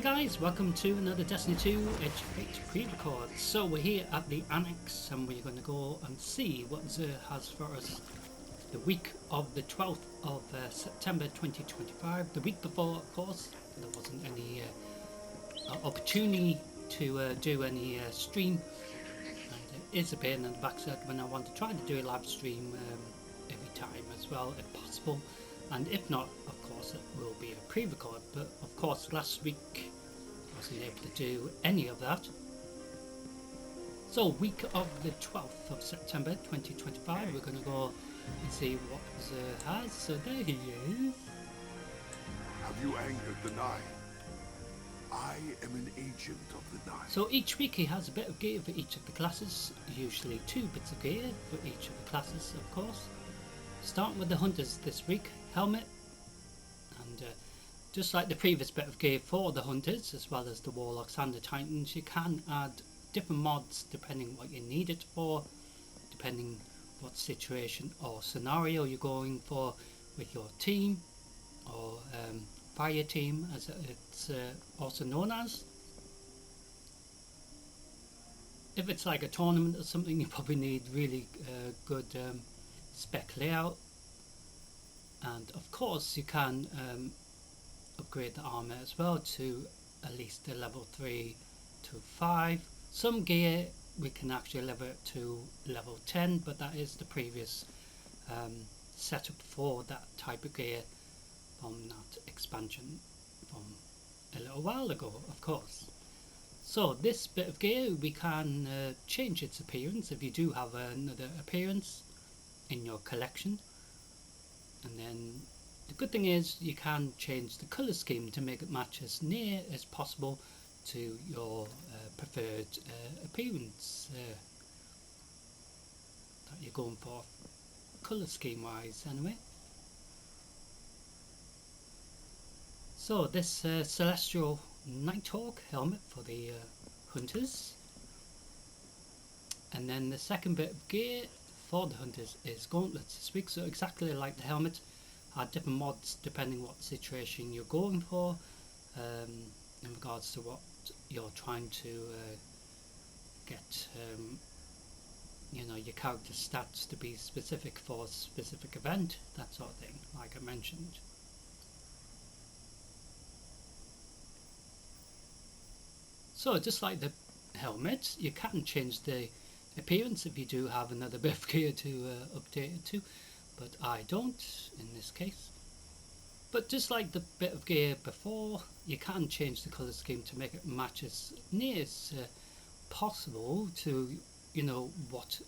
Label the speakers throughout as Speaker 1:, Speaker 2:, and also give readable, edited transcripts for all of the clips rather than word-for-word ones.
Speaker 1: guys, welcome to another Destiny 2 Edge of Fate pre-record. So we're here at the Annex and we're going to go and see what Xur has for us the week of the 12th of September 2025. The week before, of course, there wasn't any opportunity to do any stream, and it is a pain in the backside when I want to try to do a live stream every time as well if possible, and if not, of course it will be a pre-record. But of course last week I wasn't able to do any of that. So week of the 12th of September 2025, we're going to go and see what Xur has. So there he is.
Speaker 2: Have you angered the Nine? I am an agent of the Nine.
Speaker 1: So each week he has a bit of gear for each of the classes, usually 2 bits of gear for each of the classes, of course. Starting with the Hunters this week, helmet, and just like the previous bit of gear for the Hunters, as well as the Warlocks and the Titans, you can add different mods depending what you need it for, depending what situation or scenario you're going for with your team, or fire team as it's also known as. If it's like a tournament or something, you probably need really good spec layout, and of course you can upgrade the armor as well to at least a level 3 to 5. Some gear we can actually level it to level 10, but that is the previous setup for that type of gear from that expansion from a little while ago, of course. So this bit of gear, we can change its appearance if you do have another appearance in your collection, and then the good thing is you can change the color scheme to make it match as near as possible to your preferred appearance that you're going for, color scheme wise anyway. So this Celestial Nighthawk helmet for the Hunters, and then the second bit of gear for the Hunters is gauntlets this week. So exactly like the helmet, add different mods depending what situation you're going for, in regards to what you're trying to get you know, your character stats to be specific for a specific event, that sort of thing, like I mentioned. So just like the helmet, you can change the appearance if you do have another bit of gear to update it to, but I don't in this case. But just like the bit of gear before, you can change the colour scheme to make it match as near as possible to, you know, what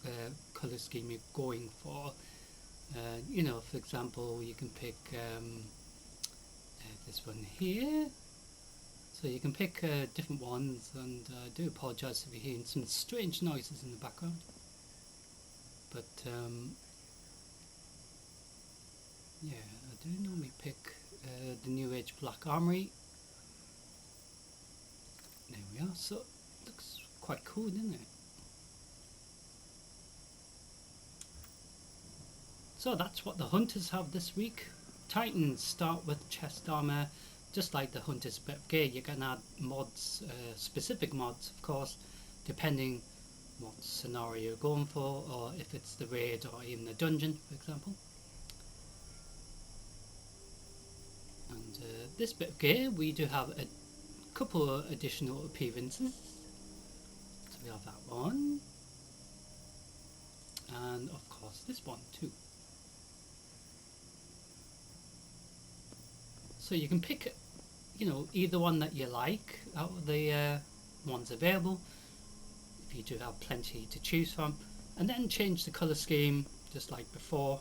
Speaker 1: colour scheme you're going for. You know, for example, you can pick this one here. So you can pick different ones, and I do apologise if you're hearing some strange noises in the background. But yeah, I do normally pick the New Age Black Armory. There we are. So it looks quite cool, doesn't it? So that's what the Hunters have this week. Titans start with chest armour. Just like the Hunter's bit of gear, you can add mods, specific mods of course, depending what scenario you're going for, or if it's the raid or even the dungeon, for example. And this bit of gear, we do have a couple of additional appearances. So we have that one, and of course this one too. So you can pick, you know, either one that you like out of the ones available, if you do have plenty to choose from, and then change the colour scheme just like before,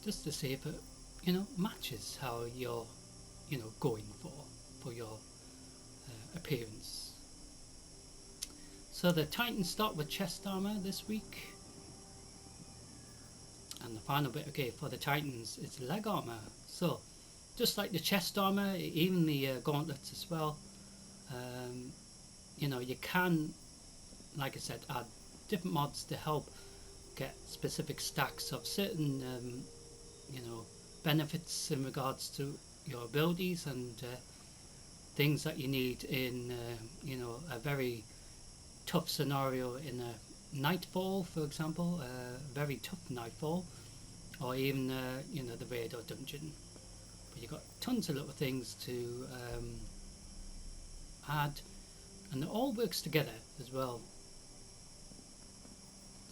Speaker 1: just to see if it, you know, matches how you're, you know, going for your appearance. So the Titans start with chest armour this week. And the final bit of gear for the Titans is leg armour. So just like the chest armour, even the gauntlets as well, you know, you can, like I said, add different mods to help get specific stacks of certain you know, benefits in regards to, your abilities and things that you need in a very tough scenario in a nightfall, for example, a very tough nightfall, or even the raid or dungeon. But you've got tons of little things to add, and it all works together as well.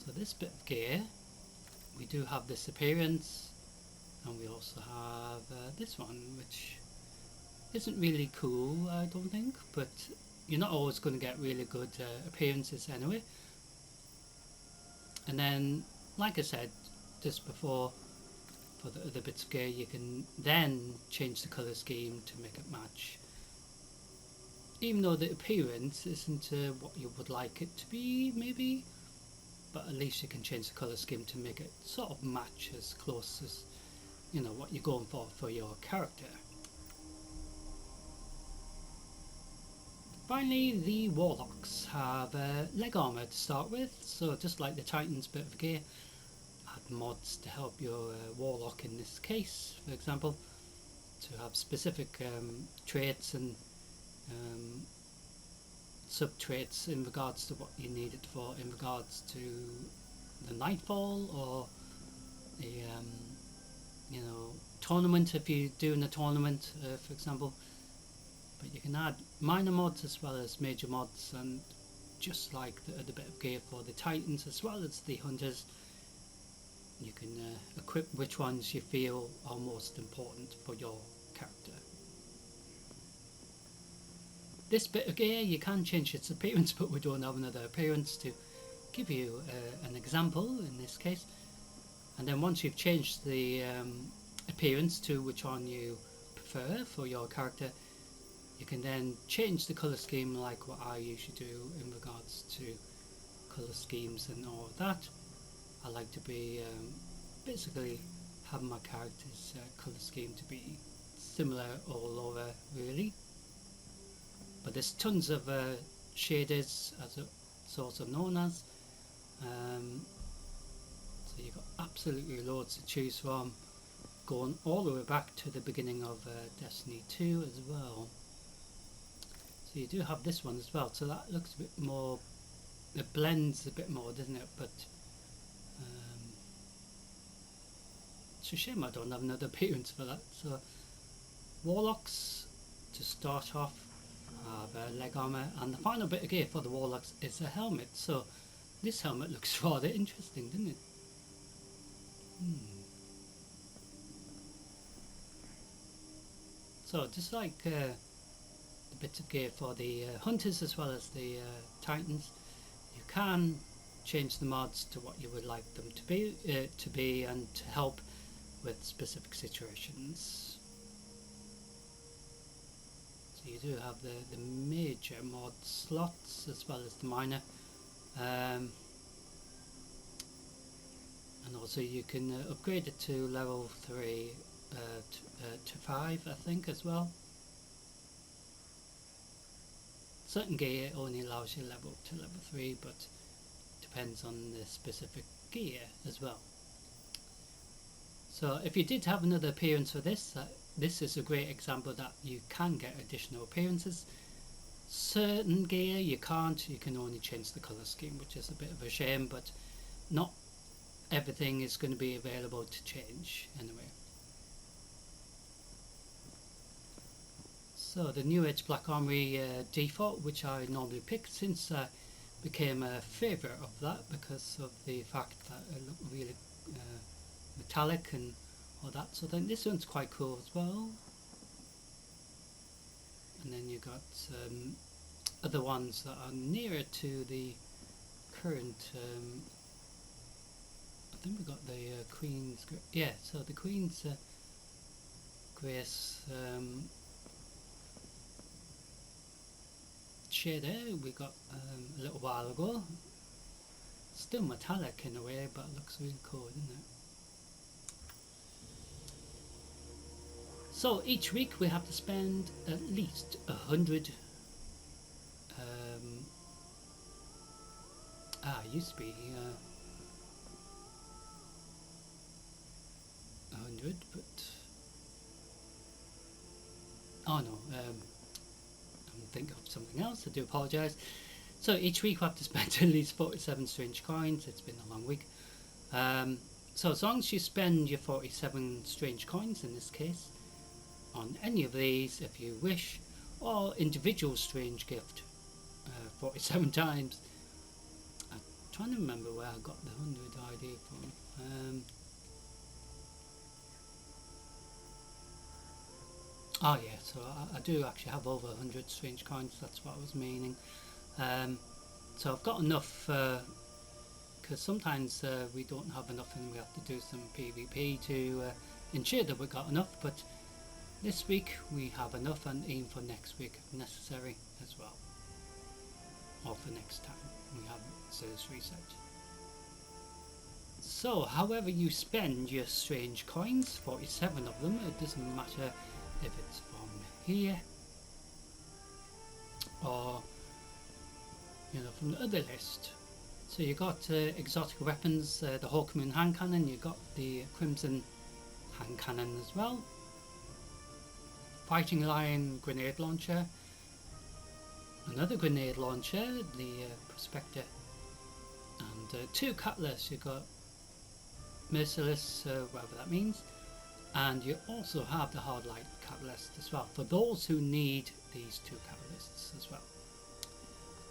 Speaker 1: So this bit of gear, we do have this appearance, and we also have this one, which isn't really cool, I don't think, but you're not always going to get really good appearances anyway. And then, like I said just before, for the other bits of gear, you can then change the colour scheme to make it match. Even though the appearance isn't what you would like it to be, maybe, but at least you can change the colour scheme to make it sort of match as close as what you're going for your character. Finally, the Warlocks have leg armour to start with, so just like the Titans bit of gear, add mods to help your Warlock in this case, for example, to have specific traits and sub-traits in regards to what you need it for, in regards to the Nightfall or the tournament, if you're doing a tournament, for example. But you can add minor mods as well as major mods, and just like the bit of gear for the Titans as well as the Hunters, you can equip which ones you feel are most important for your character. This bit of gear, you can change its appearance, but we don't have another appearance to give you an example in this case. And then once you've changed the appearance to which one you prefer for your character, you can then change the colour scheme like what I usually do in regards to colour schemes and all of that. I like to be basically having my character's colour scheme to be similar all over, really. But there's tons of shaders, as it's also known as. So you've got absolutely loads to choose from, going all the way back to the beginning of Destiny 2 as well. So you do have this one as well, so that looks a bit more, it blends a bit more, doesn't it? But it's a shame I don't have another appearance for that. So Warlocks, to start off, have leg armour, and the final bit of gear for the Warlocks is a helmet. So this helmet looks rather interesting, doesn't it? So just like the bits of gear for the Hunters as well as the Titans, you can change the mods to what you would like them to be and to help with specific situations. So you do have the major mod slots as well as the minor, and also you can upgrade it to level 3 to 5, I think, as well. Certain gear only allows you level up to level 3, but depends on the specific gear as well. So if you did have another appearance for this, this is a great example that you can get additional appearances. Certain gear you can't, you can only change the colour scheme, which is a bit of a shame, but not everything is going to be available to change anyway. So the New Age Black Armory default, which I normally pick, since I became a favourite of that because of the fact that it looked really metallic and all that sort of thing. This one's quite cool as well. And then you got other ones that are nearer to the current. I think we got the Queen's. Yeah, so the Queen's Grace shader we got a little while ago. Still metallic in a way, but it looks really cool, isn't it? So each week we have to spend at least 100. It used to be 100, but Oh no, I'm thinking of something else. I do apologise. So each week we have to spend at least 47 strange coins. It's been a long week. So as long as you spend your 47 strange coins in this case on any of these, if you wish, or individual strange gift 47 times. I'm trying to remember where I got the 100 idea from. Oh yeah, so I do actually have over 100 strange coins. That's what I was meaning. So I've got enough, because sometimes we don't have enough and we have to do some PvP to ensure that we've got enough, but this week we have enough, and even for next week if necessary as well, or for next time we have service research. So however you spend your strange coins, 47 of them, it doesn't matter if it's from here or from the other list. So you got exotic weapons, the Hawkmoon hand cannon, you got the Crimson hand cannon as well, Fighting Lion grenade launcher, another grenade launcher, the Prospector, and 2 catalysts. You got Merciless, whatever that means, and you also have the Hard Light catalyst as well, for those who need these 2 catalysts as well.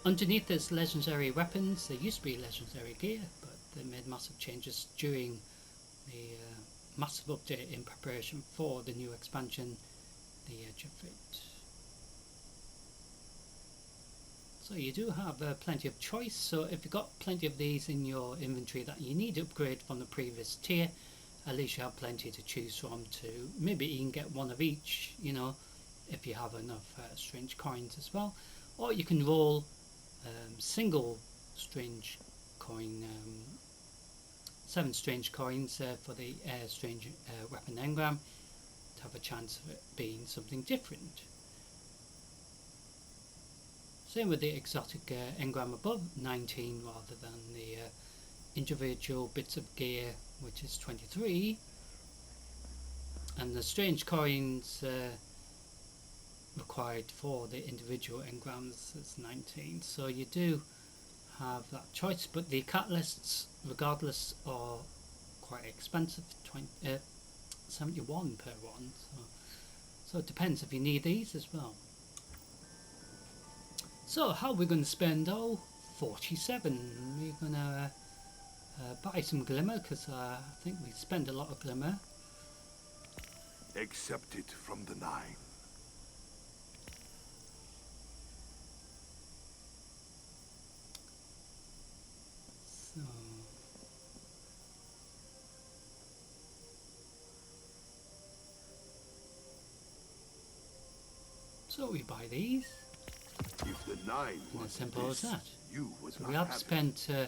Speaker 1: Underneath there's legendary weapons. There used to be legendary gear, but they made massive changes during the massive update in preparation for the new expansion, the Edge of Fate. So you do have plenty of choice. So if you've got plenty of these in your inventory that you need to upgrade from the previous tier, at least you have plenty to choose from, to maybe even get one of each, if you have enough strange coins as well. Or you can roll single strange coin, 7 strange coins for the strange weapon engram, to have a chance of it being something different. Same with the exotic engram above, 19 rather than the individual bits of gear, which is 23, and the strange coins required for the individual engrams is 19. So you do have that choice, but the catalysts regardless are quite expensive, 71 per one, so it depends if you need these as well. So how are we going to spend 47? We're going to buy some glimmer, because I think we spend a lot of glimmer.
Speaker 2: Accept it from the 9.
Speaker 1: So we buy these.
Speaker 2: If the 9 was
Speaker 1: as simple as that.
Speaker 2: You would
Speaker 1: so
Speaker 2: not
Speaker 1: we have
Speaker 2: have
Speaker 1: spent, so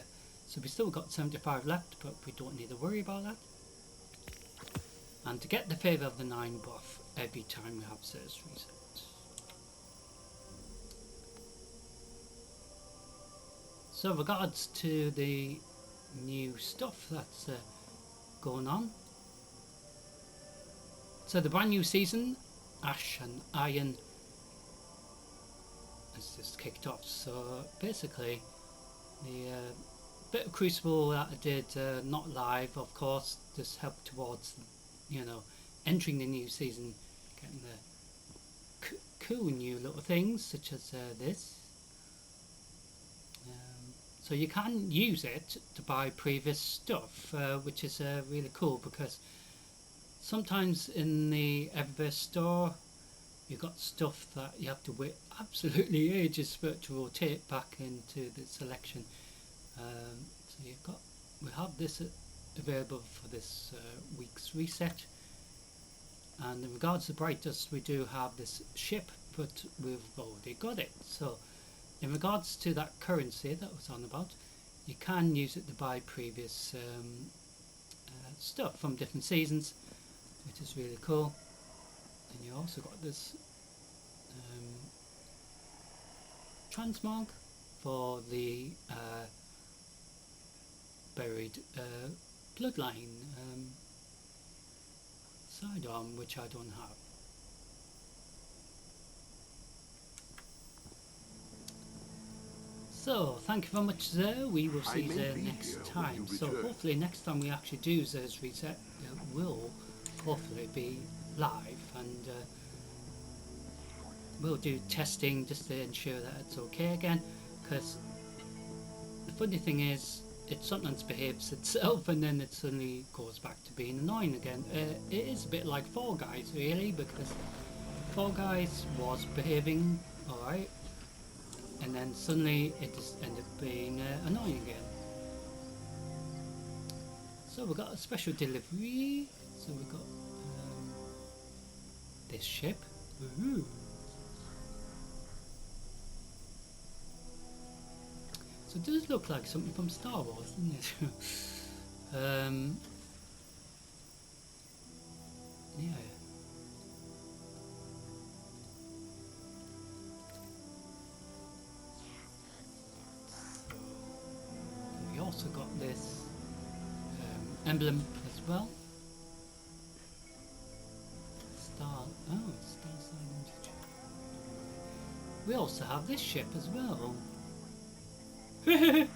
Speaker 1: we still got 75 left, but we don't need to worry about that. And to get the favour of the 9 buff every time we have service reset. So regards to the new stuff that's going on. So the brand new season, Ash and Iron, has just kicked off. So basically the bit of Crucible that I did not live, of course, just helped towards entering the new season, getting the cool new little things such as this. So you can use it to buy previous stuff, which is really cool, because sometimes in the Eververse store you've got stuff that you have to wait absolutely ages for it to rotate back into the selection. So we have this available for this week's reset. And in regards to Bright Dust, we do have this ship, but we've already got it. So in regards to that currency that was on about, you can use it to buy previous stuff from different seasons, which is really cool. And you also got this transmog for the buried bloodline um, 'Sidearm', which I don't have. So, thank you very much there. We will
Speaker 2: I
Speaker 1: see you
Speaker 2: may
Speaker 1: there
Speaker 2: be
Speaker 1: next
Speaker 2: here when
Speaker 1: time.
Speaker 2: you
Speaker 1: So,
Speaker 2: return.
Speaker 1: hopefully, next time we actually do Zer's Reset, it will hopefully be live, and we'll do testing just to ensure that it's okay again. Because the funny thing is, it sometimes behaves itself and then it suddenly goes back to being annoying again. It is a bit like Fall Guys, really, because Fall Guys was behaving alright, and then suddenly it just ended up being annoying again. So we got a special delivery. So we got this ship. Woohoo. So it does look like something from Star Wars, doesn't it? Yeah. So we also got this emblem as well. Star Side. We also have this ship as well. Oh,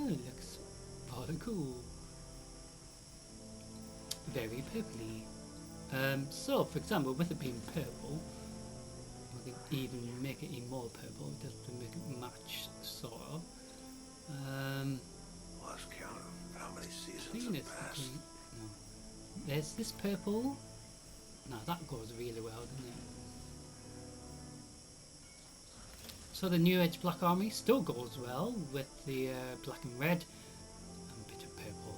Speaker 1: it looks rather cool. Very purpley. So, for example, with it being purple, we can even make it even more purple just to make it match, sort of.
Speaker 3: Lost count of how many
Speaker 1: I
Speaker 3: seasons
Speaker 1: think
Speaker 3: have
Speaker 1: it's the
Speaker 3: passed.
Speaker 1: green. No. There's this purple. No, that goes really well, doesn't it? So the New Age Black Army still goes well with the black and red and a bit of purple.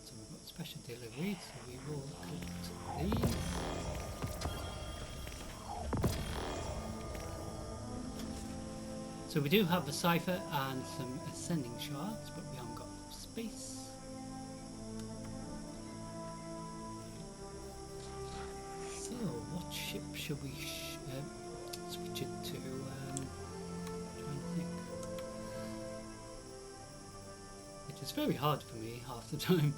Speaker 1: So we've got special delivery, so we will collect these. So we do have a cipher and some ascending shards, but we haven't got enough space. So what ship should we switch it to? Trying to think. It is very hard for me half the time.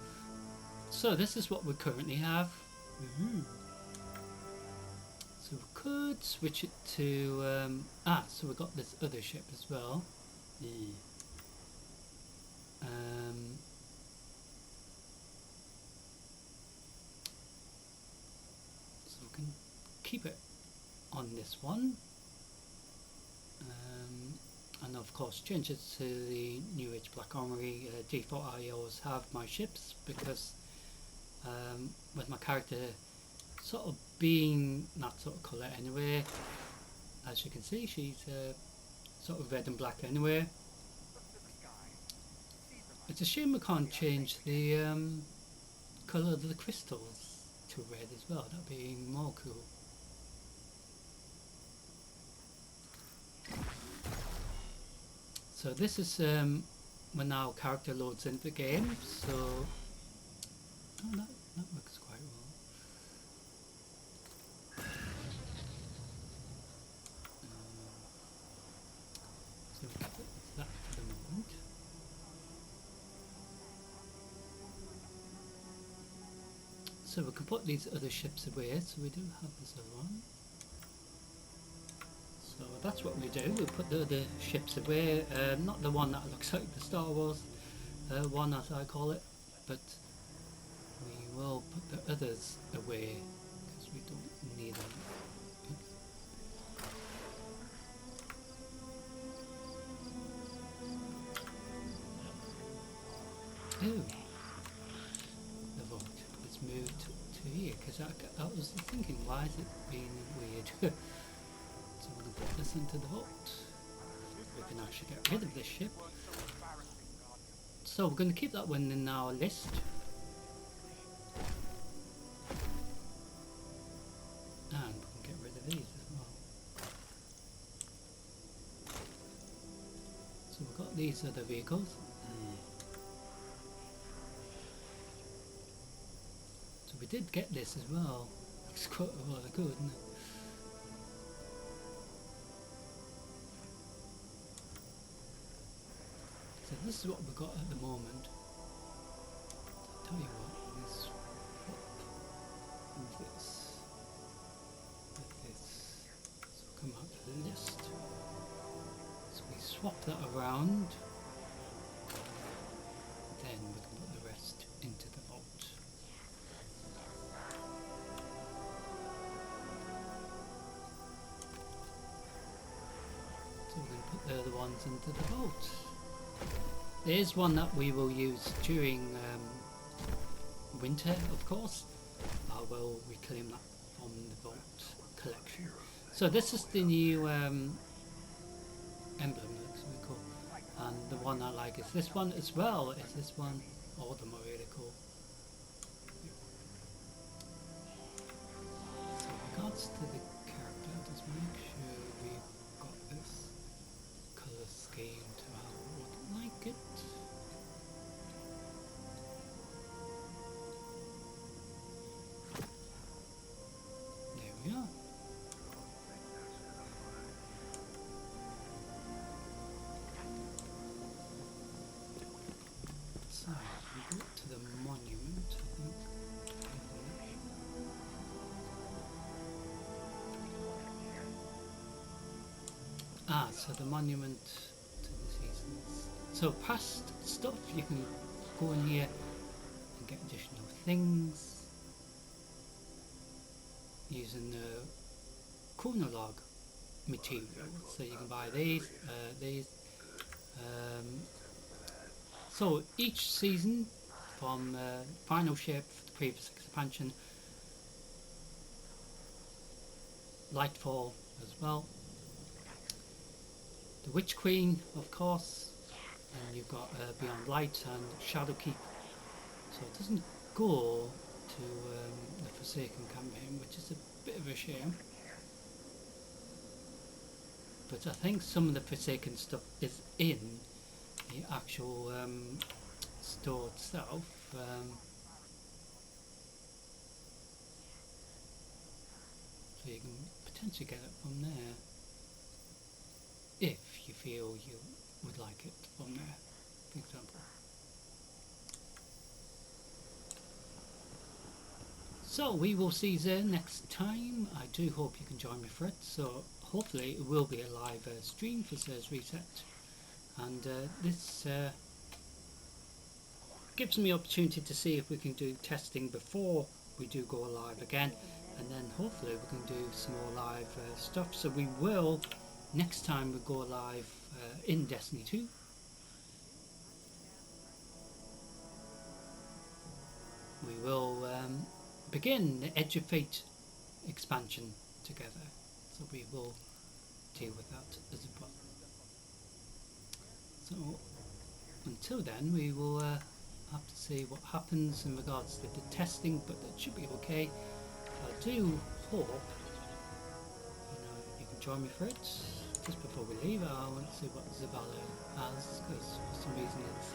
Speaker 1: So this is what we currently have. So we could switch it to so we got this other ship as well. So we can keep it on this one, and of course change it to the New Age Black Armory. Default I always have my ships because with my character sort of being that sort of colour anyway, as you can see she's sort of red and black anyway. It's a shame we can't change the colour of the crystals to red as well. That'd be more cool. So this is when our character loads into the game. So that works quite well. So we'll keep it as that for the moment. So we can put these other ships away. So we do have this other one. So that's what we do. We put the other ships away. Not the one that looks like the Star Wars one, as I call it, but we will put the others away because we don't need them. Oh, the vote has moved to here because I was thinking, why is it being weird? So we're going to put this into the vote. We can actually get rid of this ship. So we're going to keep that one in our list. And we can get rid of these as well. So we've got these other vehicles. So we did get this as well. It's quite rather good, isn't it? So this is what we've got at the moment. I'll tell you what, let's swap with this. list. So we swap that around, then we can put the rest into the vault. So we're going to put the other ones into the vault. There is one that we will use during winter, of course. I will reclaim that from the vault collection. So this is the new emblem, looks really cool. And the one I like is this one as well. Is this one? All of them are really cool. So in regards to the character, just make sure we've got this colour scheme to how we would like it. There we are. So we go to the monument, I think. So the monument to the seasons. So past stuff, you can go in here and get additional things using the chronolog material. So you can buy these. So each season, from final shape for the previous expansion, Lightfall as well. The Witch Queen, of course, and you've got Beyond Light and Shadowkeep. So it doesn't go to the Forsaken campaign, which is a bit of a shame. But I think some of the Forsaken stuff is in the actual store itself. So you can potentially get it from there, if you feel you would like it from there, for example. So we will see you there next time. I do hope you can join me for it. So hopefully it will be a live stream for SamWise Reset, and this gives me opportunity to see if we can do testing before we do go live again, and then hopefully we can do some more live stuff. So we will, next time we go live in Destiny 2, we will begin the Edge of Fate expansion together. So we will deal with that as well. So until then, we will have to see what happens in regards to the testing, but that should be okay. I do hope you can join me for it. Just before we leave, I want to see what Zavala has, because for some reason it's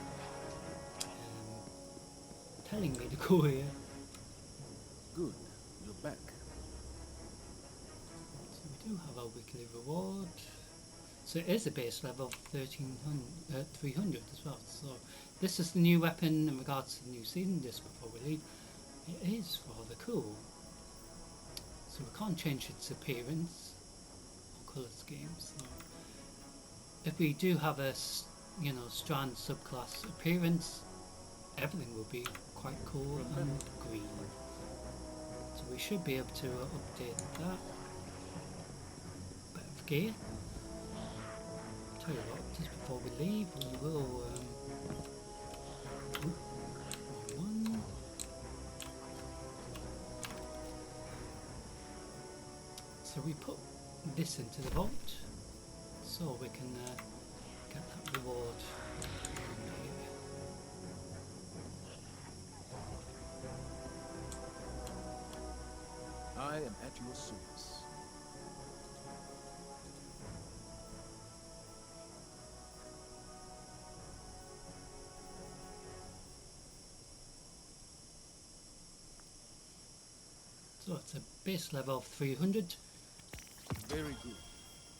Speaker 1: telling me to go here.
Speaker 3: Good, you're back.
Speaker 1: So we do have our weekly reward. So it is a base level of 300 as well. So this is the new weapon in regards to the new season. Just before we leave, it is rather cool. So we can't change its appearance or colour scheme. So if we do have a strand subclass appearance, everything will be quite cool and green. So we should be able to update that. Bit of gear. Tell you what, just before we leave, we will so we put this into the vault so we can get that reward.
Speaker 3: I am at your service.
Speaker 1: So it's a base level of 300.
Speaker 3: Very good.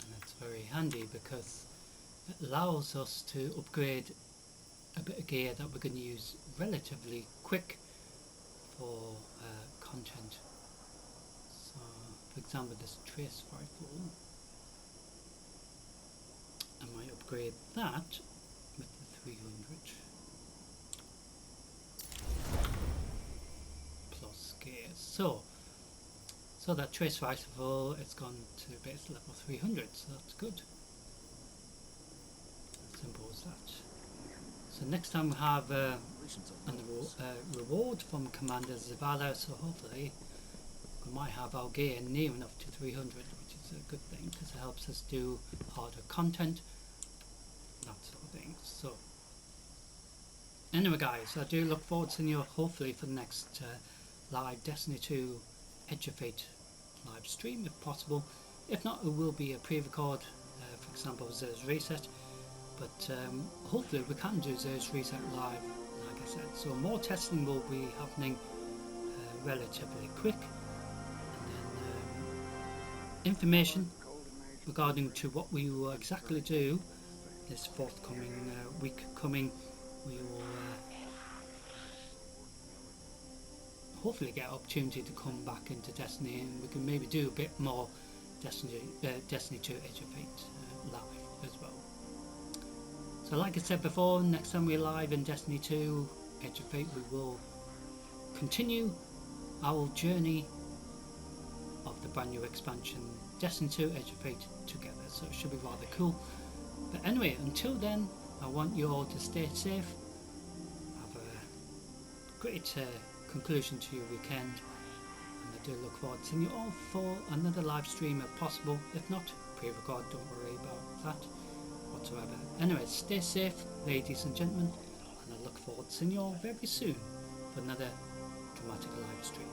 Speaker 1: And it's very handy because it allows us to upgrade a bit of gear that we're going to use relatively quick for content. So for example, this trace rifle, upgrade that with the 300 plus gears. So that trace rifle, it's gone to base level 300, so that's good. Simple as that. So next time we have a reward from Commander Zavala, so hopefully we might have our gear near enough to 300, which is a good thing because it helps us do harder content, that sort of thing. So anyway guys, I do look forward to seeing you hopefully for the next live Destiny 2 Edge of Fate live stream if possible. If not, it will be a pre-record, for example Zer's Reset, but hopefully we can do Zer's Reset live like I said. So more testing will be happening relatively quick, and then information regarding to what we will exactly do this forthcoming week coming, we will hopefully get an opportunity to come back into Destiny, and we can maybe do a bit more Destiny 2 Edge of Fate live as well. So like I said before, next time we're live in Destiny 2 Edge of Fate, we will continue our journey of the brand new expansion Destiny 2 Edge of Fate together, so it should be rather cool. But anyway, until then, I want you all to stay safe, have a great conclusion to your weekend, and I do look forward to seeing you all for another live stream if possible. If not, pre-record, don't worry about that whatsoever. Anyway, stay safe ladies and gentlemen, and I look forward to seeing you all very soon for another dramatic live stream.